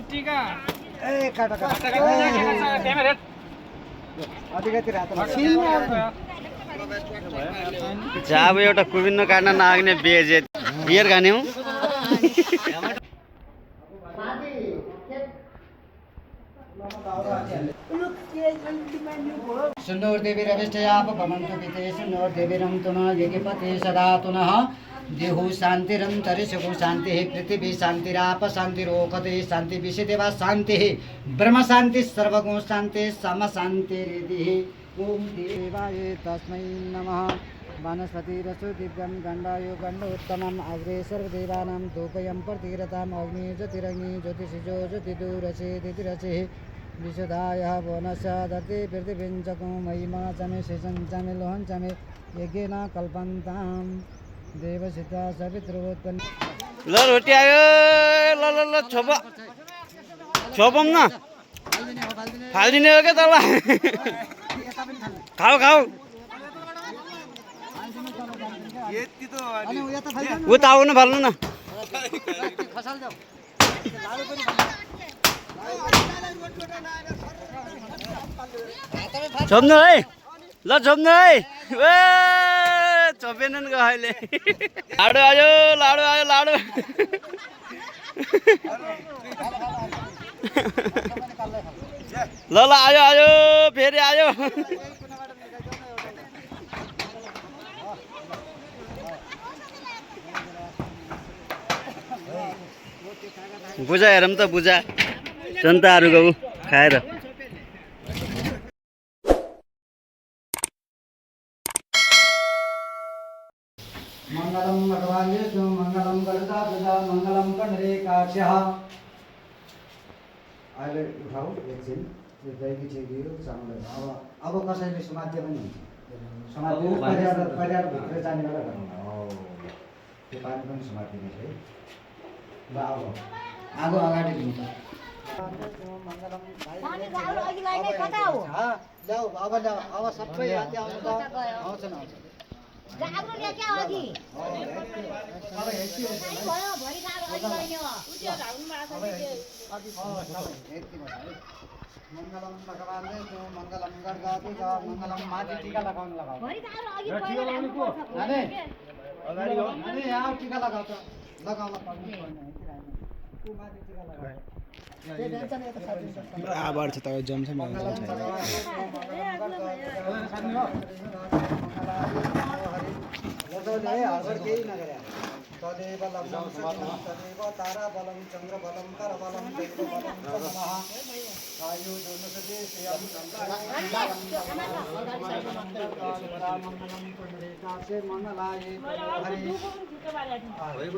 टीका ए काटा अलिकति रातो अब एउटा कुबिन्न काट्न नआग्ने बेजे बियर खाने हौ सुन्दरदेवी रविष्टयाप भवन्तु पिते सुन्दरदेवीरं तुनः यज्ञपते सदा तुनः देहु शान्तिरन्तरि सुखु शान्तिः पृथिवी शान्तिराप शान्तिरोकते शान्ति विषदेवा शान्तिः ब्रह्म शान्ति सर्वगुण शान्ति सम शान्तिरिति ॐ देवाय तस्मै नमः वनस्पतिरसु दिव्यं गण्डायो गण्डोत्तमम् अग्रे सर्वदेवानां धूपयं प्रतिरताम् अग्नि ज्योतिरग्नि ज्योतिषिजो ज्योतिदुरसे विशुद्धाय वनस्य दत्ते पृथिवीञ्चको महिमा चमे शेषं चमे लोहं चमे यज्ञेन कल्पन्तां देवसिता सवित्रोत्पन्न ल रोटी आयो ल छोपौँ न फालिदिने हो क्या तल खाऊ खाऊ उता आउनु फाल्नु न छोप्नु है ल छोप्नु है ए छोपेनन् गयो अहिले लाडु आयो लाडु आयो लाडु ल आयो आयो फेरि आयो बुझा हेरौँ त बुझा जनताहरूको खाएर मङ्गलं भगवान् विष्णु मङ्गलं गरुडाध्वज मङ्गलं कण्डरेकाक्षः अहिले उठाऊ एकछिन यो दैवी छेकियो चामल अब कसैले समात्य पनि हुन्छ समात्यो परिवारभित्र जाने बेला गर्नु त्यो पानी पनि समातिने है ल अब आगो अगाडि लिन्छ ल्याऊ अब सबै हातले आउँछ न जाग्रो लेके आओ अघि सबै हेर्छु भयो भरि गाह्रो अघि बढ्ने हो उज्यालो धाउनु मङ्गलम भगवान् विष्णु मङ्गलम गरुडाध्वज मङ्गलम माथि टीका लगाउनु लगाऊ भरि गाह्रो अघि अगाडि हो अनि यहाँ टीका लगाऊ त लगाउन पर्ने तू माथि टीका लगाऊ आभार छ त जम्छ तदेव लग्नं तदेव ताराबलं चन्द्रबलं करबलं दैवबलं नमः आयु दोनसदे श्रियं से मंगलाय हरि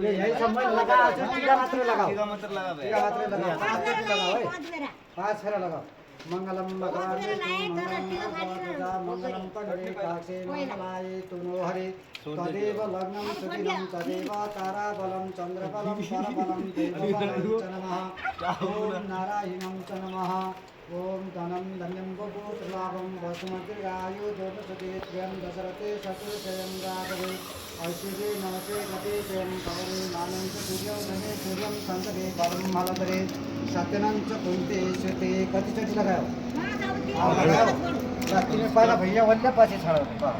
यही समय लगा टीका मात्र लगाओ टीका मात्र लगाओ पांच फेरा लगाओ मंगलम भगवान् मंगलम कण्डरेकाक्षे मंगलाय तुनो हरि तदेव लग्नं सुदिनं तदेव ताराबलं चन्द्रबलं परबलं दैवबलं च नमः ॐ नारायणं च नमः ॐ धनं धन्यं गोपुत्रलाभं वसुमतिर्गायु दोषसुते त्र्यं दशरथे शत्रुशयं राघवे ऐश्वर्ये नमसे गते त्र्यं कवरे मानं च सूर्यं धने सूर्यं सन्तते परं मलधरे सत्यनं च कुन्ते श्रुते कतिचोटि लगायो रात्रि में पहिला भैया वल्ले पछि छाड्यो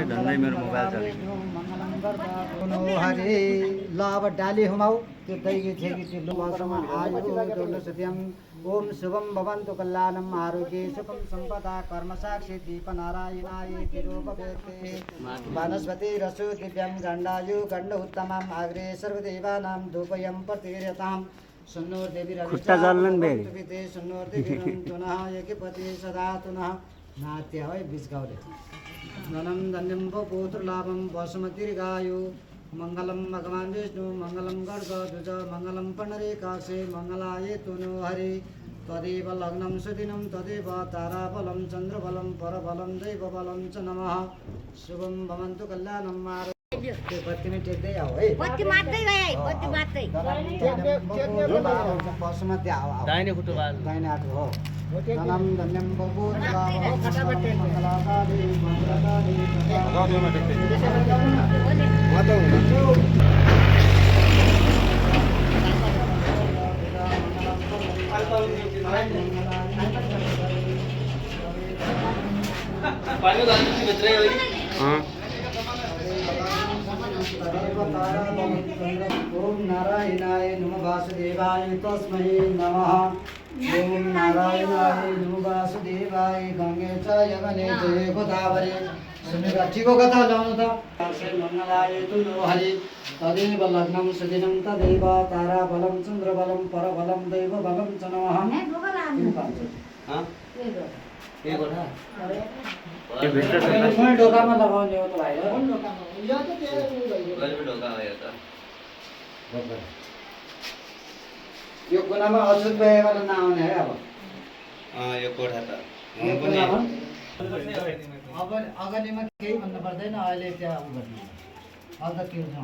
झन्डै मेरो मोबाइल हरे ल अब डाली हुमाऊ त्यो दैगी थेगी त्यो लुमासम्म आयो दोलो सत्यम ओम शुभम भवन्तु कल्याणम आरोग्ये सुखम सम्पदा कर्मसाक्षी दीप नारायणाय तिरुपवेते वनस्पति रसु दिव्यं गण्डायु गण्ड उत्तमम् अग्रे सर्वदेवानां धूपयं प्रतिरतां सुन्नोर देवी खुट्टा जल्लन बेरी रविते सुन्नोर देवी तुनः यज्ञपति सदा तुनः नात्य है बीच गाउले धनं धन्यं पुत्रलाभं वसुमतिर्गायु मङ्गलं भगवान् विष्णु मङ्गलं गरुडध्वज मङ्गलं कण्डरेकाक्षे मङ्गलाय तुनो हरि तदेव लग्नं सुदिनं तदेव ताराबलं चन्द्रबलं परबलं दैवबलं च नमः शुभं भवन्तु कल्याणं त्यो बत्ती में टेक्दै आओ है बत्ती मात्रै गए बत्ती मात्रै बसुमती आओ दाहिने खुट्टो बाल दाहिने हात हो धनं धन्यं फटाफट मङ्गलाकाली ओम नारायणाय नमः वासुदेवाय तस्मै नमः ओम नारायणाय नमः वासुदेवाय गंगे च यमुने जय गोदावरी सुनेगा ठीक होगा था जानो था मंगलाय तुनो हरि तदेव लग्नं सुदिनं तदेव ताराबलं चन्द्रबलं परबलं दैवबलं च नमः हाँ ये बोला ये बेटर मैं डोका में लगाउने हो तो भाइ यो त यो कुनामा अछुत भएबाट नआउने है अब यो कोठा त यो कुनामा अब अगाडिमा केही भन्नु पर्दैन अहिले त्यहाँ उ गर्नु अब त के हुन्छ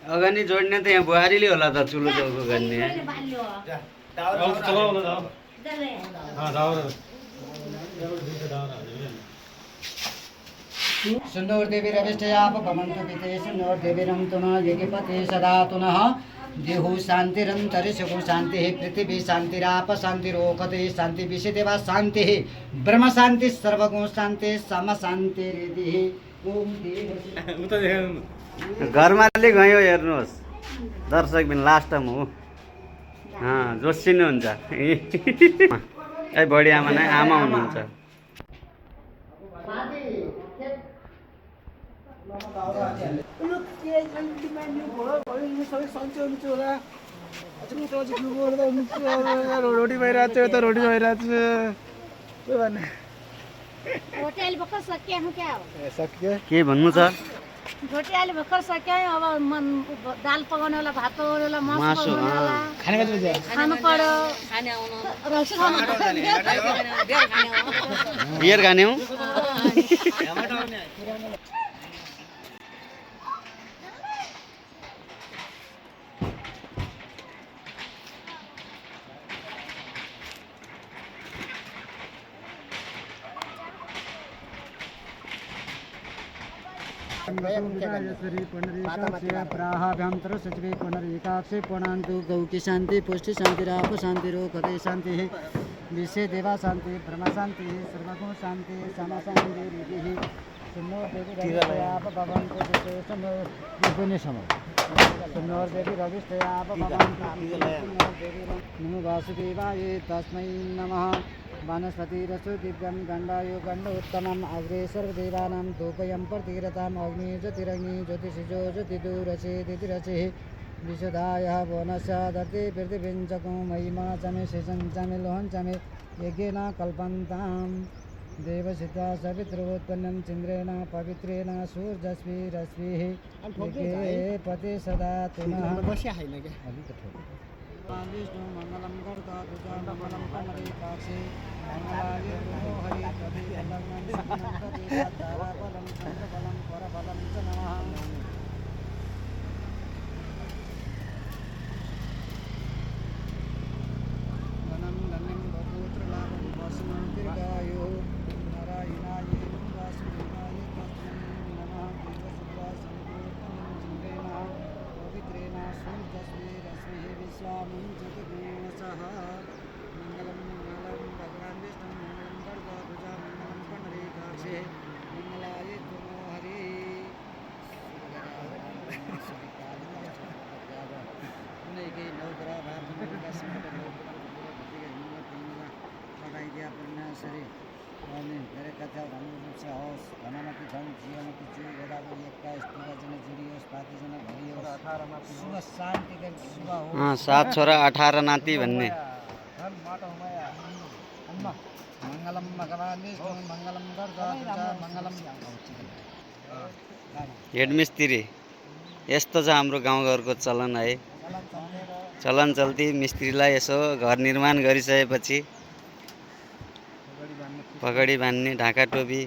अगाडि जोड्ने त यहाँ बुहारीले होला त चुलो चौको गर्ने सुन्दोर्देवी रविष्टयाप भवन्तु पिते सुन्दोर्देवीरं तुना यज्ञपते सदा तुनः देहु शान्तिरन्तरिषु शान्तिः पृथिवी शान्तिराप शान्तिरोकते शान्ति विषदेवा शान्तिः ब्रह्म शान्ति सर्वगुण शान्ति सम शान्तिरिति ओम घरमाले गयो हेर्नुहोस् दर्शक बिन लास्ट टाइम हो जोसिनुहुन्छ ए बढी आमा नै आमा हुनुहुन्छ रोटी भइरहेको छ यता रोटी भइरहेको छ के भन्ने होटेल भर्खर सक्यो हो क्या हो सक्यो के भन्नु छ रोटी अहिले भर्खर सक्यो अब दाल पकाउने होला भात पकाउने होला मासु मासु, पकाउने होला खाने मात्र बुझ्यो खानु पर्यो रक्सी खानु बियर खाने हौ प्राहाभ्यंतर सचिवे पुनरीकाक्षे पुणान्तु गौकी शांति पुष्टि शांतिराप शांतिरोकते शांति विषे देवा शांति ब्रह्म शांति सर्वगुण शांति सम शांति सुनो देवी रविष्टयाप भवन्तु पिते सुन्नोर देवी रविष्टयाप भवन्तु नमो वासुदेवाय तस्मै नमः वनस्पतिरसु दिव्यं गण्डायो गण्डोत्तमम् अग्रे सर्वदेवानां धूपयं प्रतिरताम् अग्नि ज्योतिरग्नि ज्योतिषिजो ज्योतिदुरचेदिति रचेः विशुद्धायः वनस्यादर्ति पृथिवीञ्चको महिमा चमे शेषं चमे लोहं चमे यज्ञेन कल्पन्ताम् देवसिद्धा सवित्रोत्पन्नं चन्द्रेण पवित्रेण सूर्यस्मिरश्मिः यज्ञे पते सदा तुनः विष्णु मंगलम करता तुझा मंगलम कमरे काक्षे मंगलाय तुमो हरि तदेव लग्नं सुदिनं तदेव ताराबलं चन्द्रबलं परबलं च नमः वनं गण्यं बहुपुत्रलाभं वसनं दीर्घायुः नारायणाय वासुदेवाय तस्मै नमः देवसुता सवित्रोत्पन्नं चन्द्रेण पवित्रेण सूर्यस्मिरश्मिः विश्वामं जगद्गुणसः मंगलम मंगलम भगवान विष्णु मंगलम गरुड़ध्वजा मंगलम पुंडरीकाक्षे मंगलाय तुमो हरि उनके नवग्रह भावनका सङ्कट लगाइदिया पुण्यश्री अनि धेरै कथा राम्रो छ होस् धनमती धन जीवनमती जीव यदाको 21 पूर्वजना जुडियोस् 5 जना भरियोस् 18मा शुभ शान्ति शुभ हो 7 छोरा 18 नाति भन्ने मंगलम भगवान विष्णु मंगलम गरुड़ध्वजा मंगलम हेडमिस्त्री यस्तो छ हाम्रो गाउँघरको चलन है चलन चल्ती मिस्त्रीलाई यसो घर निर्माण गरिसकेपछि पगडी बान्ने ढाका टोपी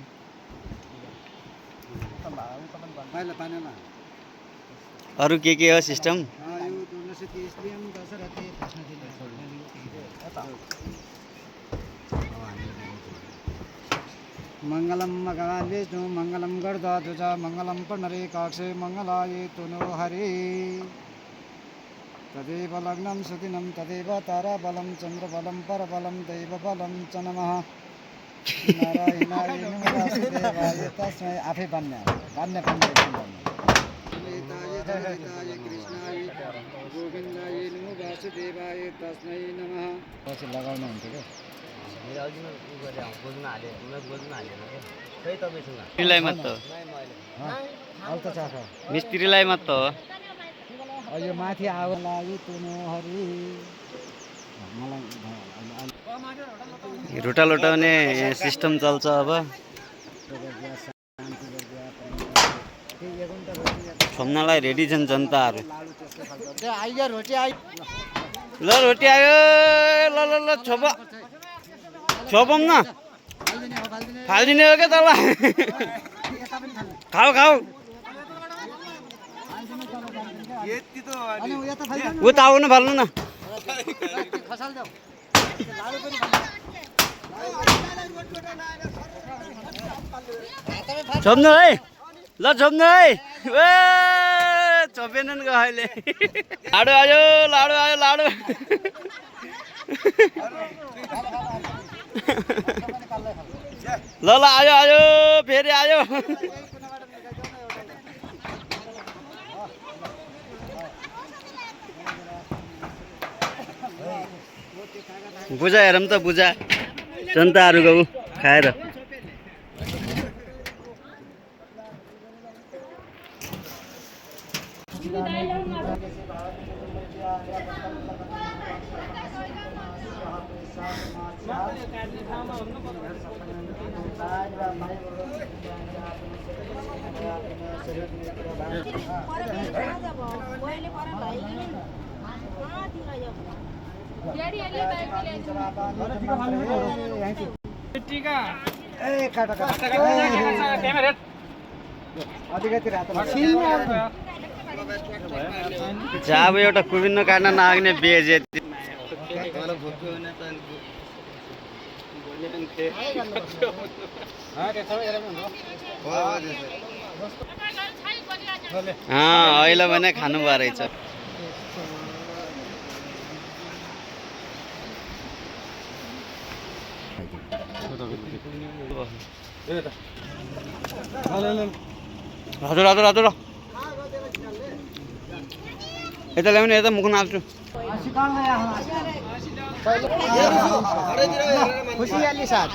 अरू के हो सिस्टम मंगलम भगवान विष्णु मंगलम गरुड़ध्वजा मंगलम पुंडरीकाक्षे मंगलाय तुनो हरि तदेव लग्नं सुदिनं तदेव ताराबलं चन्द्रबलं परबलं दैवबलं च नमः नारायणाय नमः वासुदेवाय तस्मै आफै बान्ने जगदिताय कृष्णाय गोविन्दाय नमः वासुदेवाय तस्मै नमः पछि लगाउनु हुन्छ के मिस्त्रीलाई मात्र अब त चाख मिस्त्रीलाई मात्र हो यो माथि आउ लागि तुनु हरि रोटा लोटाउने सिस्टम चल्छ अब छोम्नलाई रेडी छन् जनताहरू ल रोटी आयो ल ल ल छोपौँ न फालिदिने हो क्या तल खाऊ खाऊ उता आउनु फाल्नु न छोप्नु है ल छोप्नु है ए छोपेनन् गयो अहिले लाडु आयो लाडु आयो लाडु ल ल आयो आयो फेरि आयो बुझा हेरौँ त बुझा जनताहरूको खाएर अब एउटा कुबिन्न काट्न नआग्ने बेजे अहिले भने खानु भयो रहेछ हजुर हजुर हजुर यता ल्याउने यता मुख नाप्छु खुसियाली साथ